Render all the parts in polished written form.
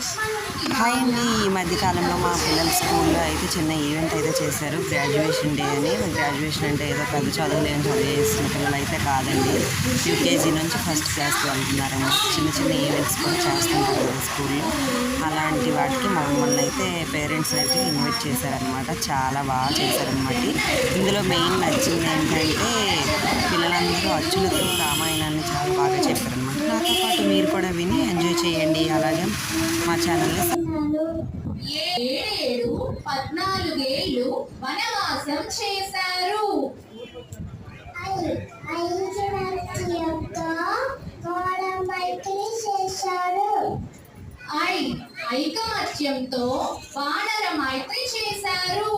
Hi అండి. ఈ మధ్యకాలంలో మా పిల్లల స్కూల్లో అయితే చిన్న ఈవెంట్ అయితే చేశారు, గ్రాడ్యుయేషన్ డే అని. గ్రాడ్యుయేషన్ అంటే ఏదో పెద్ద చదువులు ఏం చదివేసిన పిల్లలు అయితే కాదండి, యూకేజీ నుంచి ఫస్ట్ క్లాస్కి వెళ్తున్నారన్నమాట. చిన్న చిన్న ఈవెంట్స్ కూడా చేస్తుంటారు కదా స్కూల్లో. అలాంటి వాటికి మమ్మల్ని అయితే పేరెంట్స్ అయితే ఇన్వైట్ చేశారనమాట. చాలా బాగా చేశారనమాట. ఇందులో మెయిన్ నచ్చింది ఏంటంటే పిల్లలందరూ అచ్చులతో రామాయణాన్ని చాలా బాగా చెప్పారనమాట. నాతో పాటు మీరు కూడా విని ఎంజాయ్ చేయండి. అలాగే మా ఛానల్ని 14 వనవాసం చేశారు. ఐకమత్యంతో వానర మైత్రి చేశారు.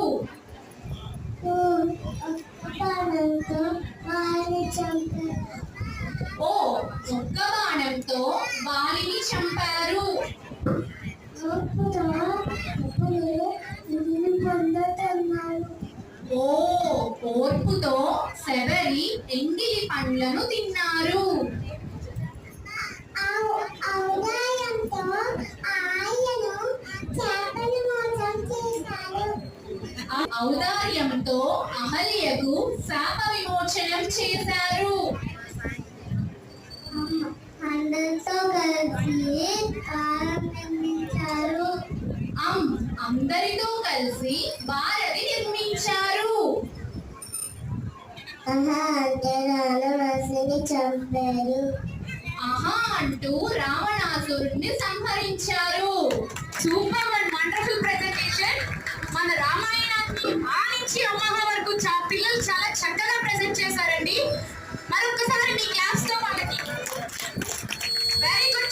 ఒక్క బాణంతో వాలిని చంపారు. ఓర్పుతో శబరి ఎంగిలి పండ్లను తిన్నారు. ఔదార్యంతో అహల్యకు శాప విమోచనం చేశారు. అందరితో కలిసి భారతి నిర్మించారు. చంపారు. ఆహా అంటూ రావణాసురుడిని సంహరించారు. Super and wonderful presentation. మన రామాయణాన్ని ఆ నుంచి అమ్మమ్మ వరకు పిల్లలు చాలా చక్కగా ప్రెజెంట్ చేశారండి. మరొకసారి మీ క్లాస్ తో వాళ్ళకి very good.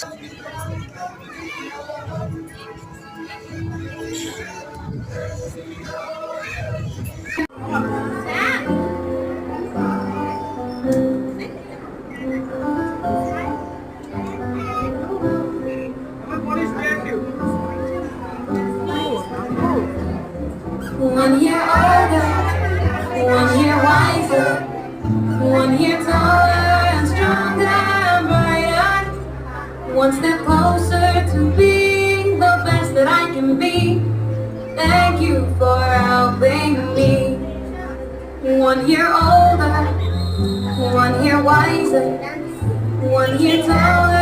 One year older, 1 year wiser, 1 year taller and stronger and brighter, one step closer to being the best that I can be. Thank you for helping me. 1 year older, 1 year wiser, 1 year taller